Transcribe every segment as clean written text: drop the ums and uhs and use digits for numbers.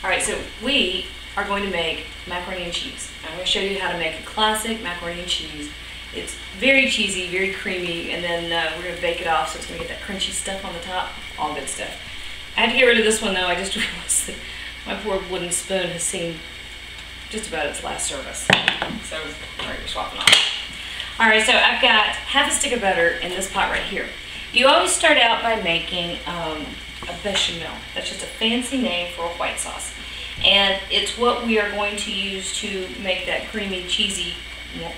All right, so we are going to make macaroni and cheese. I'm going to show you how to make a classic macaroni and cheese. It's very cheesy, very creamy, and then we're going to bake it off so it's going to get that crunchy stuff on the top. All good stuff. I had to get rid of this one though. I just realized that my poor wooden spoon has seen just about its last service. So, all right, we're swapping off. All right, so I've got half a stick of butter in this pot right here. You always start out by making a bechamel. That's just a fancy name for a white sauce. And it's what we are going to use to make that creamy, cheesy,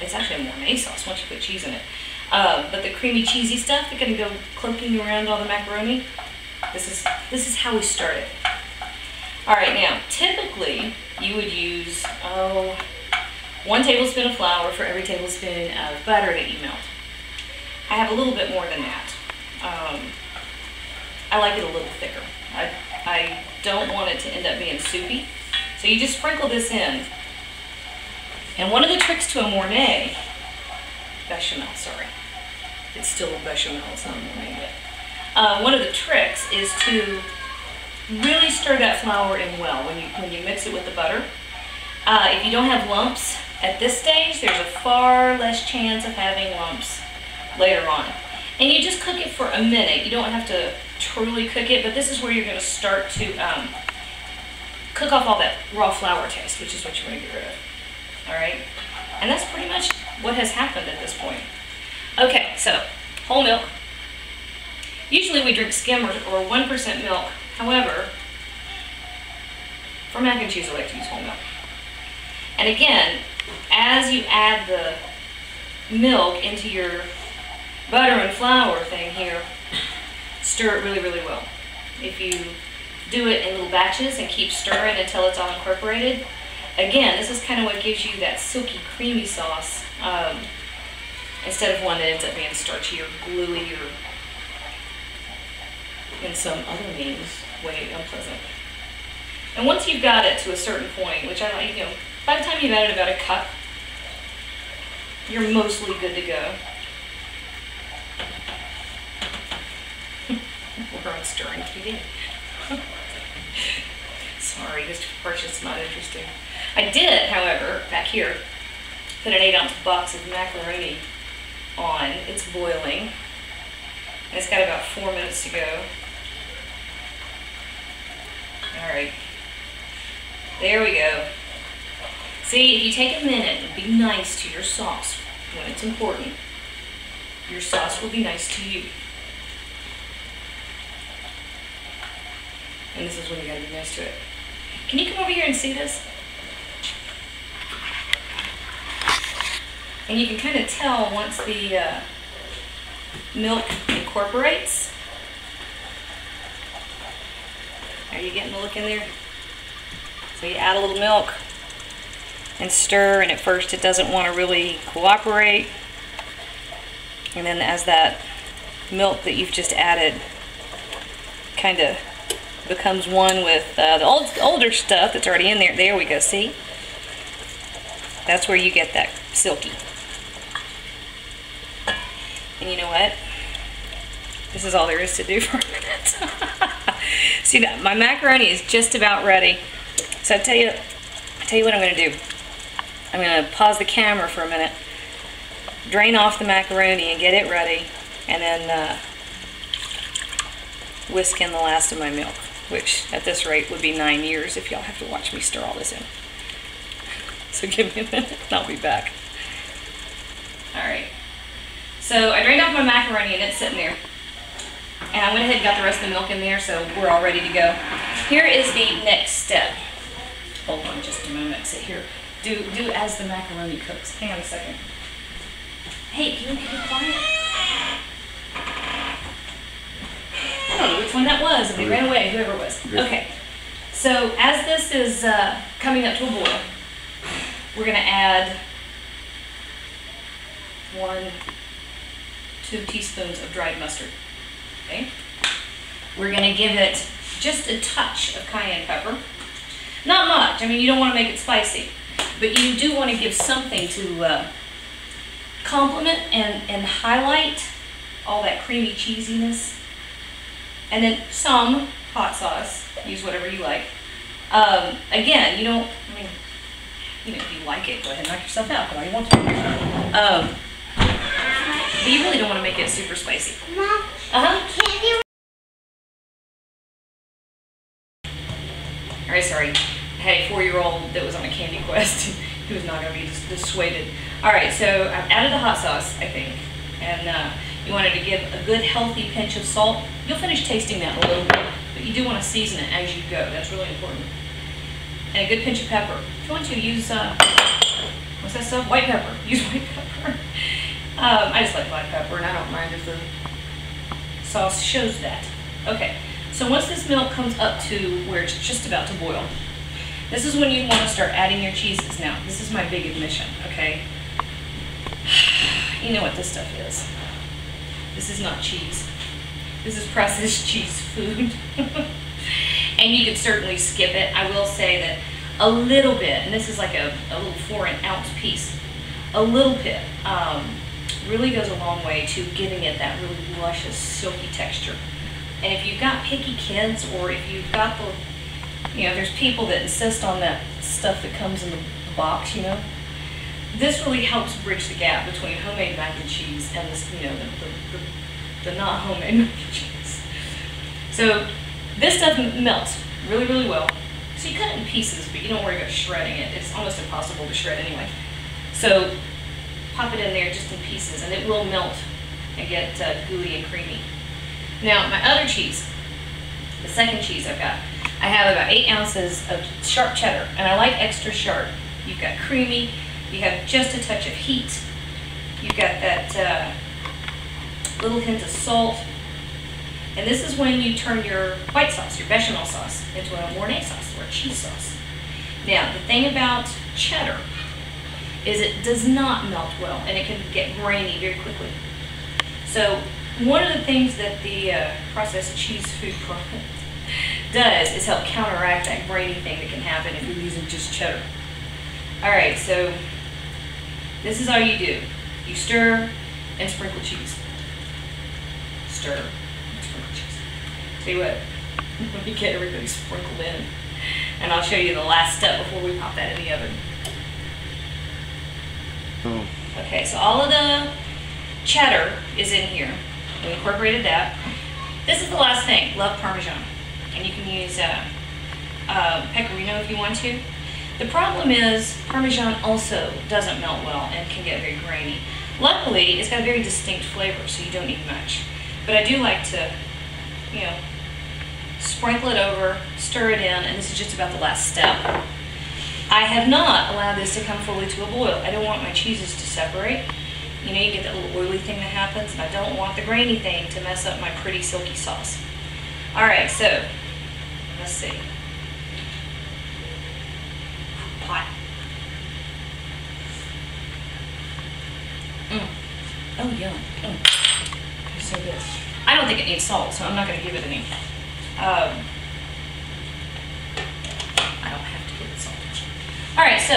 it's actually a Mornay sauce once you put cheese in it. But the creamy, cheesy stuff that's going to go cloaking around all the macaroni, this is how we start it. All right, now, typically you would use, 1 tablespoon of flour for every tablespoon of butter that you melt. I have a little bit more than that. I like it a little thicker. I don't want it to end up being soupy. So you just sprinkle this in. And one of the tricks to a Mornay, bechamel, sorry. It's still a bechamel, it's not a Mornay, but one of the tricks is to really stir that flour in well when you mix it with the butter. If you don't have lumps at this stage, there's a far less chance of having lumps later on. And you just cook it for a minute. You don't have to truly cook it, but this is where you're going to start to cook off all that raw flour taste, which is what you want to get rid of. All right? And that's pretty much what has happened at this point. Okay, so whole milk. Usually we drink skim or 1% milk. However, for mac and cheese, I like to use whole milk. And again, as you add the milk into your butter and flour thing here, stir it really, really well. If you do it in little batches and keep stirring until it's all incorporated, again, this is kind of what gives you that silky, creamy sauce instead of one that ends up being starchy or gluey or in some other means way unpleasant. And once you've got it to a certain point, which I like, by the time you've added about a cup, you're mostly good to go. We're on stirring TV. Sorry, this part's just not interesting. I did, however, back here, put an 8-ounce box of macaroni on. It's boiling. And it's got about 4 minutes to go. Alright. There we go. See, if you take a minute and be nice to your sauce when it's important, your sauce will be nice to you. And this is when you gotta be nice to it. Can you come over here and see this? And you can kind of tell once the milk incorporates. Are you getting the look in there? So you add a little milk and stir, and at first it doesn't want to really cooperate. And then as that milk that you've just added kind of becomes one with the older stuff that's already in there. There we go, see? That's where you get that silky. And you know what? This is all there is to do for a minute. See that? My macaroni is just about ready. So I tell you what I'm going to do. I'm going to pause the camera for a minute, drain off the macaroni and get it ready, and then whisk in the last of my milk, which at this rate would be 9 years if y'all have to watch me stir all this in. So give me a minute and I'll be back. Alright, so I drained off my macaroni and it's sitting there. And I went ahead and got the rest of the milk in there, so we're all ready to go. Here is the next step. Hold on just a moment, sit here. Do as the macaroni cooks. Hang on a second. Hey, can you be quiet? I don't know which one that was, and they ran away, whoever it was. Okay, so as this is coming up to a boil, we're going to add 2 teaspoons of dried mustard. Okay, we're going to give it just a touch of cayenne pepper. Not much. I mean, you don't want to make it spicy, but you do want to give something to complement and highlight all that creamy cheesiness. And then some hot sauce. Use whatever you like. Again, you don't, I mean, you know, if you like it, go ahead and knock yourself out, but all you want to. But you really don't want to make it super spicy. Mom, candy. Alright, sorry. I had a 4-year-old that was on a candy quest. He was not going to be dissuaded. Alright, so I've added the hot sauce, I think. And you wanted to give a good, healthy pinch of salt. You'll finish tasting that in a little bit, but you do want to season it as you go. That's really important. And a good pinch of pepper. If you want to, use, what's that stuff? White pepper. Use white pepper. I just like black pepper, and I don't mind if the sauce shows that. Okay, so once this milk comes up to where it's just about to boil, this is when you want to start adding your cheeses. Now, this is my big admission, okay? You know what this stuff is. This is not cheese. This is processed cheese food. And you could certainly skip it. I will say that a little bit, and this is like a little 4-ounce piece, a little bit really goes a long way to giving it that really luscious, silky texture. And if you've got picky kids, or if you've got the, you know, there's people that insist on that stuff that comes in the box, you know, this really helps bridge the gap between homemade mac and cheese and this, you know, the not homemade mac and cheese. So this stuff melts really, really well. So you cut it in pieces, but you don't worry about shredding it. It's almost impossible to shred anyway. So pop it in there just in pieces, and it will melt and get gooey and creamy. Now, my other cheese, the second cheese I've got, I have about 8 ounces of sharp cheddar, and I like extra sharp. You've got creamy, you have just a touch of heat, you've got that little hint of salt, and this is when you turn your white sauce, your bechamel sauce, into a Mornay sauce or a cheese sauce. Now, the thing about cheddar is it does not melt well, and it can get grainy very quickly. So one of the things that the processed cheese food product does is help counteract that grainy thing that can happen if you're using just cheddar. Alright, so this is all you do. You stir and sprinkle cheese. Stir and sprinkle cheese. Tell you what, let me get everything sprinkled in, and I'll show you the last step before we pop that in the oven. Oh. Okay, so all of the cheddar is in here. We incorporated that. This is the last thing. Love Parmesan. And you can use Pecorino if you want to. The problem is Parmesan also doesn't melt well and can get very grainy. Luckily, it's got a very distinct flavor, so you don't need much. But I do like to, you know, sprinkle it over, stir it in, and this is just about the last step. I have not allowed this to come fully to a boil. I don't want my cheeses to separate. You know, you get that little oily thing that happens, and I don't want the grainy thing to mess up my pretty silky sauce. Alright, so, let's see. Hot. Oh, yum. It's so good. I don't think it needs salt, so I'm not going to give it any. I don't have to give it salt. Alright, so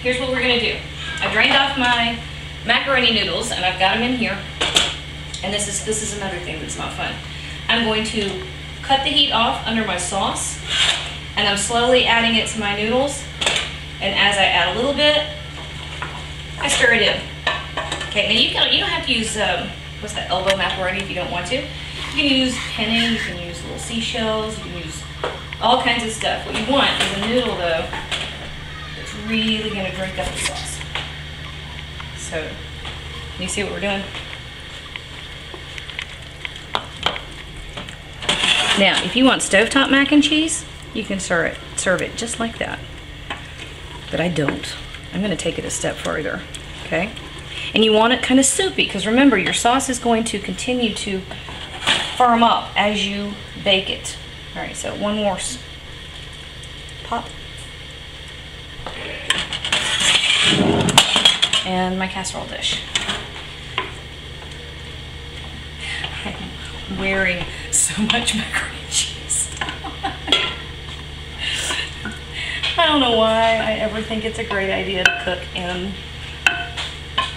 here's what we're going to do. I drained off my macaroni noodles, and I've got them in here. And this is another thing that's not fun. I'm going to cut the heat off under my sauce, and I'm slowly adding it to my noodles. And as I add a little bit, I stir it in. Okay, now you don't have to use what's that, elbow macaroni if you don't want to. You can use penne, you can use little seashells, you can use all kinds of stuff. What you want is a noodle, though, that's really going to drink up the sauce. So, can you see what we're doing? Now, if you want stovetop mac and cheese, you can serve it just like that. But I don't. I'm going to take it a step further, okay? And you want it kind of soupy, because remember, your sauce is going to continue to firm up as you bake it. All right, so one more pop. And my casserole dish. I'm wearing so much macaroni and cheese. I don't know why I ever think it's a great idea to cook in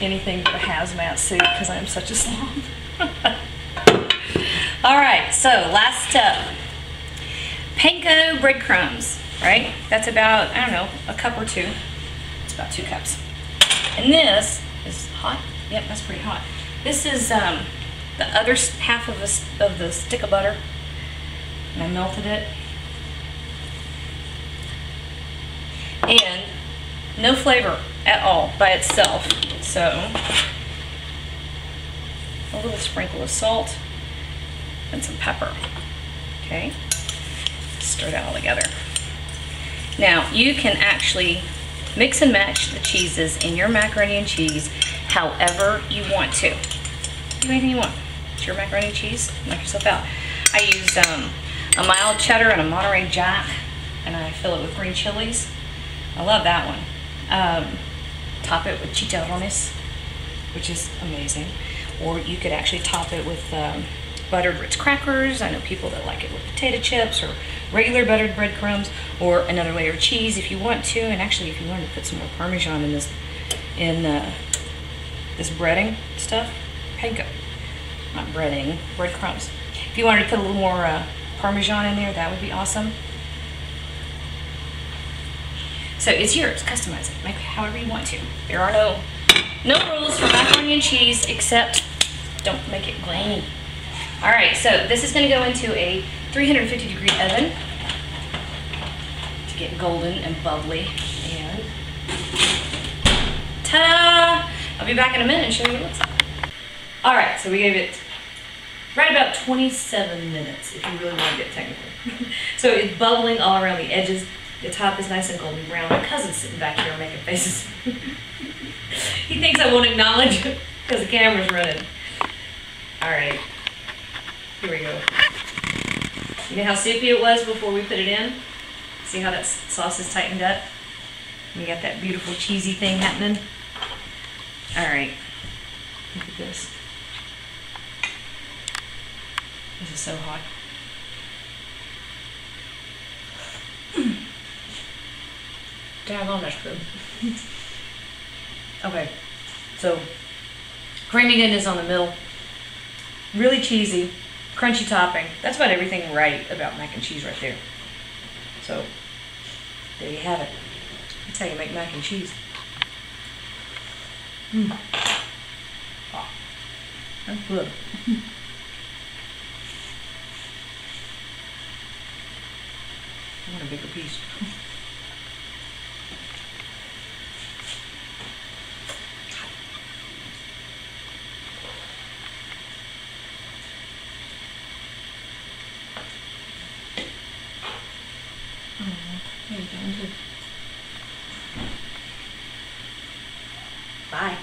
anything but a hazmat suit, because I am such a slob. Alright, so last step. Panko breadcrumbs. right? That's about, I don't know, a cup or two. It's about 2 cups. And this is hot. Yep, that's pretty hot. This is the other half of the stick of butter. And I melted it. And no flavor at all by itself. So, a little sprinkle of salt and some pepper. Okay, stir that all together. Now, you can actually mix and match the cheeses in your macaroni and cheese however you want to. Do anything you want. It's your macaroni and cheese. Knock yourself out. I use a mild cheddar and a Monterey Jack, and I fill it with green chilies. I love that one. Top it with chicharrones, which is amazing. Or you could actually top it with buttered Ritz crackers. I know people that like it with potato chips or regular buttered breadcrumbs, or another layer of cheese if you want to. And actually, if you wanted to put some more Parmesan in this, this breading stuff, panko, not breading, breadcrumbs. If you wanted to put a little more Parmesan in there, that would be awesome. So it's yours. Customize it. Make it however you want to. There are no rules for macaroni and cheese except don't make it grainy. All right, so this is going to go into a 350-degree oven to get golden and bubbly. And ta-da! I'll be back in a minute and show you what it looks like. All right, so we gave it right about 27 minutes if you really want to get technical. So it's bubbling all around the edges. The top is nice and golden brown. My cousin's sitting back here making faces. He thinks I won't acknowledge it because the camera's running. All right. Here we go. You know how soupy it was before we put it in? See how that sauce is tightened up? You got that beautiful cheesy thing happening? Alright. Look at this. This is so hot. Daggone, that's good. Okay. So, creamy goodness on the middle. Really cheesy. Crunchy topping. That's about everything right about mac and cheese right there. So, there you have it. That's how you make mac and cheese. Oh, that's good. I want a bigger piece. Bye.